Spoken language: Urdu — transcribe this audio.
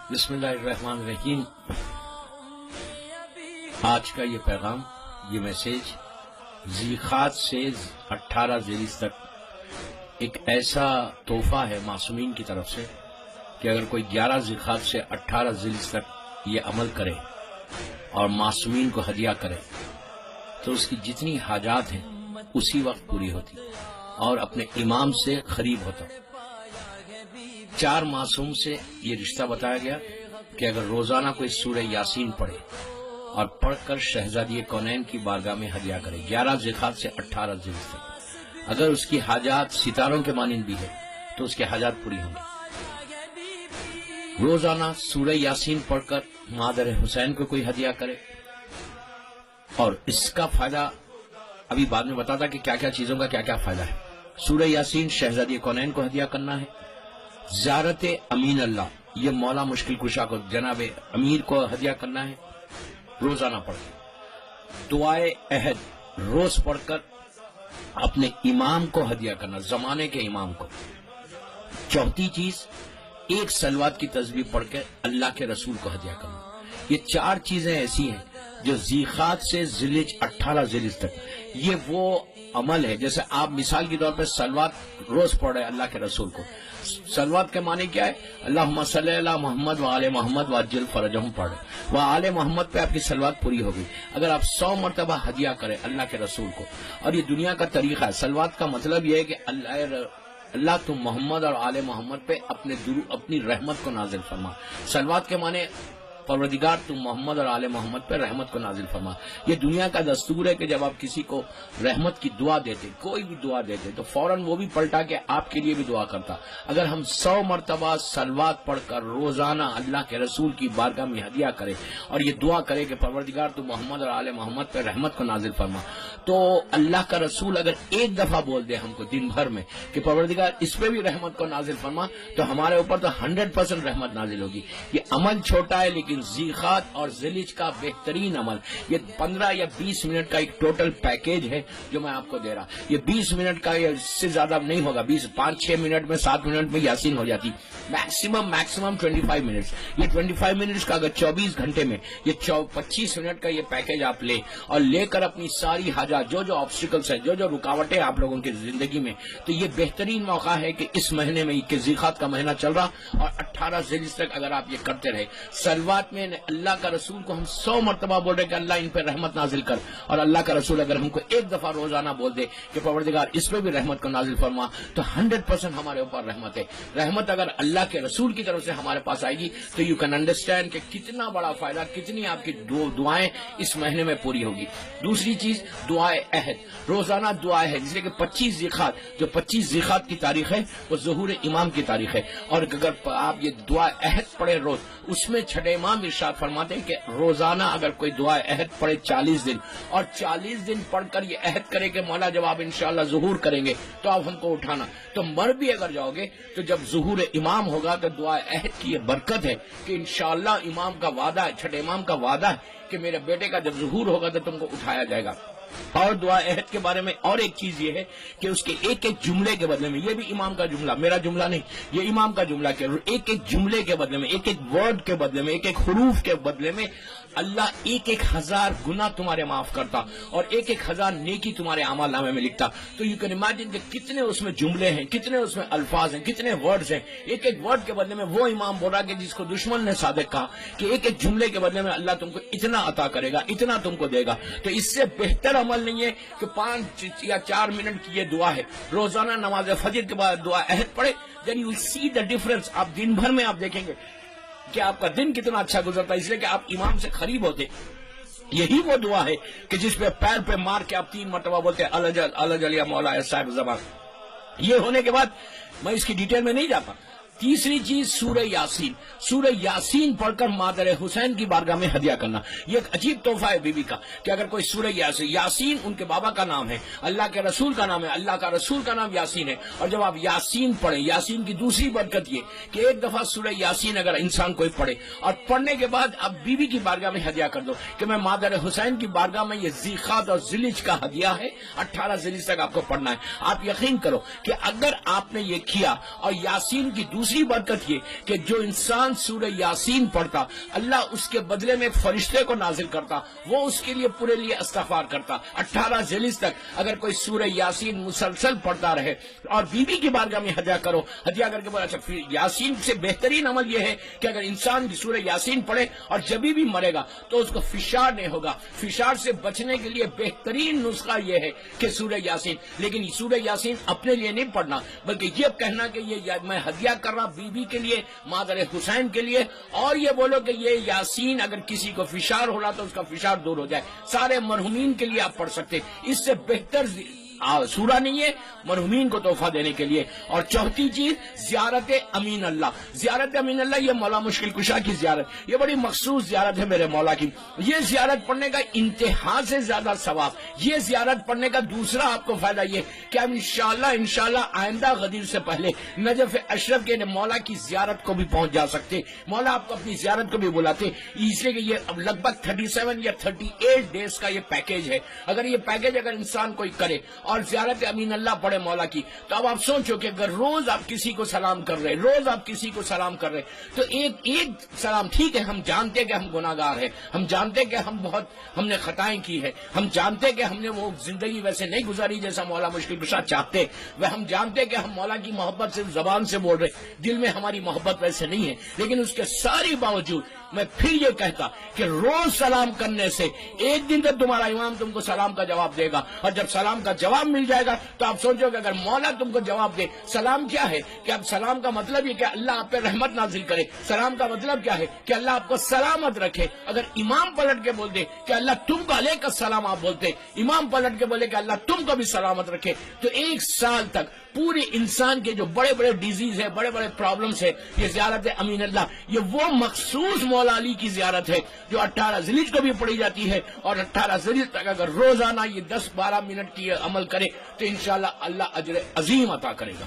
بسم اللہ الرحمن الرحیم۔ آج کا یہ پیغام، یہ میسیج ذیقات سے 18 ذیلحج تک ایک ایسا تحفہ ہے معصومین کی طرف سے کہ اگر کوئی 11 ذیقات سے 18 ذیلحج تک یہ عمل کرے اور معصومین کو ہدیہ کرے تو اس کی جتنی حاجات ہیں اسی وقت پوری ہوتی اور اپنے امام سے قریب ہوتا۔ 4 معصوم سے یہ رشتہ بتایا گیا کہ اگر روزانہ کوئی سورہ یاسین پڑھے اور پڑھ کر شہزادی کونین کی بارگاہ میں ہدیہ کرے 11 ذیقات سے 18 ذیلحج تک، اگر اس کی حاجات ستاروں کے مانند بھی ہے تو اس کی حاجات پوری ہوں گی۔ روزانہ سورہ یاسین پڑھ کر مادر حسین کو کوئی ہدیہ کرے، اور اس کا فائدہ ابھی بعد میں بتاتا کہ کیا کیا چیزوں کا کیا کیا فائدہ ہے۔ سورہ یاسین شہزادی کونین کو ہدیہ کرنا ہے، زیارت امین اللہ یہ مولا مشکل کشا کو جناب امیر کو ہدیہ کرنا ہے روزانہ پڑھ کر، دعائے عہد روز پڑھ کر اپنے امام کو ہدیہ کرنا، زمانے کے امام کو۔ چوتھی چیز، ایک صلوات کی تسبیح پڑھ کے اللہ کے رسول کو ہدیہ کرنا۔ یہ 4 چیزیں ایسی ہیں جو ذیقات سے ذیلحج 18 ذیلحج تک، یہ وہ عمل ہے جیسے آپ مثال کے طور پہ صلوات روز پڑھ رہے اللہ کے رسول کو۔ صلوات کے معنی کیا ہے؟ اللہم صلی علی محمد وآل محمد وعجل فرجہم پڑھ رہے، وآل محمد پہ آپ کی صلوات پوری ہو گئی۔ اگر آپ 100 مرتبہ ہدیہ کریں اللہ کے رسول کو، اور یہ دنیا کا طریقہ ہے، صلوات کا مطلب یہ ہے کہ اللہ تم محمد اور آل محمد پہ اپنی رحمت کو نازل فرما۔ صلوات کے معنی پروردگار تم محمد اور آل محمد پہ رحمت کو نازل فرما۔ یہ دنیا کا دستور ہے کہ جب آپ کسی کو رحمت کی دعا دیتے، کوئی بھی دعا دیتے، تو فوراً وہ بھی پلٹا کے آپ کے لیے بھی دعا کرتا۔ اگر ہم 100 مرتبہ صلوات پڑھ کر روزانہ اللہ کے رسول کی بارگاہ میں ہدیہ کرے اور یہ دعا کرے کہ پروردگار تم محمد اور آل محمد پہ رحمت کو نازل فرما، تو اللہ کا رسول اگر ایک دفعہ بول دے ہم کو دن بھر میں کہ پروردگار اس پہ بھی رحمت کو نازل فرما، تو ہمارے اوپر تو 100% رحمت نازل ہوگی۔ یہ عمل چھوٹا ہے لیکن ذیقات اور ذیلحج کا بہترین عمل، یہ 15 یا 20 منٹ کا ایک ٹوٹل پیکیج ہے جو میں آپ کو دے رہا۔ یہ 20 منٹ کا یا اس سے زیادہ نہیں ہوگا، 5-6 منٹ میں 7 منٹ میں یاسین ہو جاتی، میکسیمم 25 منٹس۔ یہ 25 منٹس کا اگر 24 گھنٹے میں یہ 25 منٹ کا یہ پیکیج آپ لے اور لے کر اپنی ساری حاجات، جو آبسٹیکلس ہیں، جو رکاوٹیں آپ لوگوں کی زندگی میں، تو یہ بہترین موقع ہے کہ اس مہینے میں کہ ذیقات کا مہینہ چل رہا اور 18 ذیلحج تک اگر آپ یہ کرتے رہے۔ صلوات میں اللہ کا رسول کو ہم 100 مرتبہ بول رہے کہ اللہ ان پہ رحمت نازل کر، اور اللہ کا رسول اگر ہم کو ایک دفعہ روزانہ بول دے کہ پروردگار اس پہ بھی رحمت کو نازل فرما، تو 100% ہمارے اوپر رحمت ہے۔ رحمت اگر اللہ کے رسول کی طرف سے ہمارے پاس آئے گی تو یو کین انڈرسٹینڈ کہ کتنا بڑا فائدہ، کتنی آپ کی دعائیں اس مہینے میں پوری ہوگی۔ دوسری چیز، دعائے عہد روزانہ دعائیں ہے، جس لیے کہ 25 ذیقات، جو 25 ذیقات کی تاریخ ہے وہ ظہور امام کی تاریخ ہے، اور اگر آپ یہ دعا عہد پڑھے روز، اس میں چھٹے امام ارشاد فرماتے ہیں کہ روزانہ اگر کوئی دعا عہد پڑھے 40 دن، اور 40 دن پڑھ کر یہ عہد کرے کہ مولا جب آپ انشاءاللہ ظہور کریں گے تو آپ ہم کو اٹھانا، تو مر بھی اگر جاؤ گے تو جب ظہور امام ہوگا تو دعا عہد کی یہ برکت ہے کہ انشاءاللہ امام کا وعدہ ہے، چھٹے امام کا وعدہ ہے کہ میرے بیٹے کا جب ظہور ہوگا تو تم کو اٹھایا جائے گا۔ اور دعا عہد کے بارے میں اور ایک چیز یہ ہے کہ اس کے ایک ایک جملے کے بدلے میں، یہ بھی امام کا جملہ، میرا جملہ نہیں، یہ امام کا جملہ، کہ ایک ایک جملے کے بدلے میں، ایک ایک ورڈ کے بدلے میں، ایک ایک حروف کے بدلے میں اللہ 1,000 گناہ تمہارے معاف کرتا اور 1,000 نیکی تمہارے اعمال نامے میں لکھتا۔ تو یو کین امیجن کہ کتنے اس میں جملے ہیں، کتنے اس میں الفاظ ہیں، کتنے ورڈز ہیں۔ ایک ایک ورڈ کے بدلے میں وہ امام بول رہا کہ جس کو دشمن نے صادق کہا کہ ایک ایک جملے کے بدلے میں اللہ تم کو اتنا عطا کرے گا، اتنا تم کو دے گا۔ تو اس سے بہتر عمل نہیں ہے کہ 5 یا 4 منٹ کی یہ دعا ہے، روزانہ نماز فجر کے بعد دعا عہد پڑھے، then you will see the difference۔ آپ دن بھر میں آپ دیکھیں گے کہ آپ کا دن کتنا اچھا گزرتا ہے، اس لیے کہ آپ امام سے قریب ہوتے۔ یہی وہ دعا ہے کہ جس پہ پیر پہ مار کے آپ 3 مرتبہ بولتے ہیں الجل یا مولا صاحب زمان۔ یہ ہونے کے بعد میں اس کی ڈیٹیل میں نہیں جاتا۔ تیسری چیز، سورہ یاسین، سورہ یاسین پڑھ کر مادر حسین کی بارگاہ میں ہدیہ کرنا۔ یہ ایک عجیب تحفہ ہے بی بی کا کہ اگر کوئی سورہ یاسین ان کے بابا کا نام ہے، اللہ کے رسول کا نام ہے، اللہ کا رسول کا نام یاسین ہے، اور جب آپ یاسین پڑھیں، یاسین کی دوسری برکت یہ کہ ایک دفعہ سورہ یاسین اگر انسان کوئی پڑھے اور پڑھنے کے بعد آپ بی بی کی بارگاہ میں ہدیہ کر دو کہ میں مادر حسین کی بارگاہ میں یہ ذیقات اور ذیلحج کا ہدیہ ہے، 18 ذیلحج تک آپ کو پڑھنا ہے۔ آپ یقین کرو کہ اگر آپ نے یہ کیا اور یاسین کی دوسری دوسری برکت یہ کہ جو انسان سورہ یاسین پڑھتا اللہ اس کے بدلے میں ایک فرشتے کو نازل کرتا، وہ اس کے لیے پورے لیے استغفار کرتا۔ 18 ذیلحج تک اگر کوئی سورہ یاسین مسلسل پڑھتا رہے، اور بی بی کی بارگاہ میں ہدیہ کرو، ہدیہ کر کے بولا اچھا پھر یاسین سے بہترین عمل یہ ہے کہ اگر انسان سورہ یاسین پڑھے اور جبھی بھی مرے گا تو اس کو فشار نہیں ہوگا۔ فشار سے بچنے کے لیے بہترین نسخہ یہ ہے کہ سورہ یاسین، لیکن سورہ یاسین اپنے لیے نہیں پڑھنا، بلکہ یہ کہنا کہ یہ میں ہدیہ کر رہا بی بی کے لیے، مادر حسین کے لیے، اور یہ بولو کہ یہ یاسین اگر کسی کو فشار ہو رہا تو اس کا فشار دور ہو جائے۔ سارے مرحومین کے لیے آپ پڑھ سکتے، اس سے بہتر سورہ نہیں ہے مرحومین کو تحفہ دینے کے لیے۔ اور چوتھی چیز زیارت امین اللہ۔ زیارت امین اللہ یہ مولا مشکل کشا کی زیارت، یہ بڑی مخصوص زیارت ہے میرے مولا کی۔ یہ زیارت پڑھنے کا انتہا سے زیادہ ثواب۔ یہ زیارت پڑھنے کا دوسرا آپ کو فائدہ یہ کہ ہم انشاءاللہ آئندہ غدیر سے پہلے نجف اشرف کے مولا کی زیارت کو بھی پہنچ جا سکتے۔ مولا آپ کو اپنی زیارت کو بھی بلاتے، اس لیے کہ یہ لگ بھگ 37 یا 38 ڈیز کا یہ پیکیج ہے۔ اگر یہ پیکیج اگر انسان کوئی کرے اور زیارت امین اللہ پڑھے مولا کی، تو اب آپ سوچو کہ اگر روز آپ کسی کو سلام کر رہے، روز آپ کسی کو سلام کر رہے، تو ایک سلام ٹھیک ہے، ہم جانتے کہ ہم گناہگار ہیں، ہم جانتے کہ ہم نے خطائیں کی ہے، ہم جانتے کہ ہم نے وہ زندگی ویسے نہیں گزاری جیسا مولا مشکل کشا چاہتے، وہ ہم جانتے کہ ہم مولا کی محبت سے زبان سے بول رہے، دل میں ہماری محبت ویسے نہیں ہے، لیکن اس کے ساری باوجود میں پھر یہ کہتا کہ روز سلام کرنے سے ایک دن تک تمہارا امام تم کو سلام کا جواب دے گا، اور جب سلام کا جواب مل جائے گا تو آپ سوچو کہ اگر مولا تم کو جواب دے، سلام کیا ہے کہ اب سلام کا مطلب یہ کہ اللہ آپ پہ رحمت نازل کرے، سلام کا مطلب کیا ہے کہ اللہ آپ کو سلامت رکھے۔ اگر امام پلٹ کے بول دے کہ اللہ تم کو علیہ السلام آپ بولتے، امام پلٹ کے بولے کہ اللہ تم کو بھی سلامت رکھے، تو 1 سال تک پورے انسان کے جو بڑے بڑے ڈیزیز ہے، بڑے بڑے پرابلمز ہے، یہ زیارت امین اللہ یہ وہ مخصوص مولا علی کی زیارت ہے جو 18 ذیلحج کو بھی پڑھی جاتی ہے، اور 18 ذیلحج تک اگر روزانہ یہ 10-12 منٹ کی عمل کرے تو انشاءاللہ اللہ اجر عظیم عطا کرے گا۔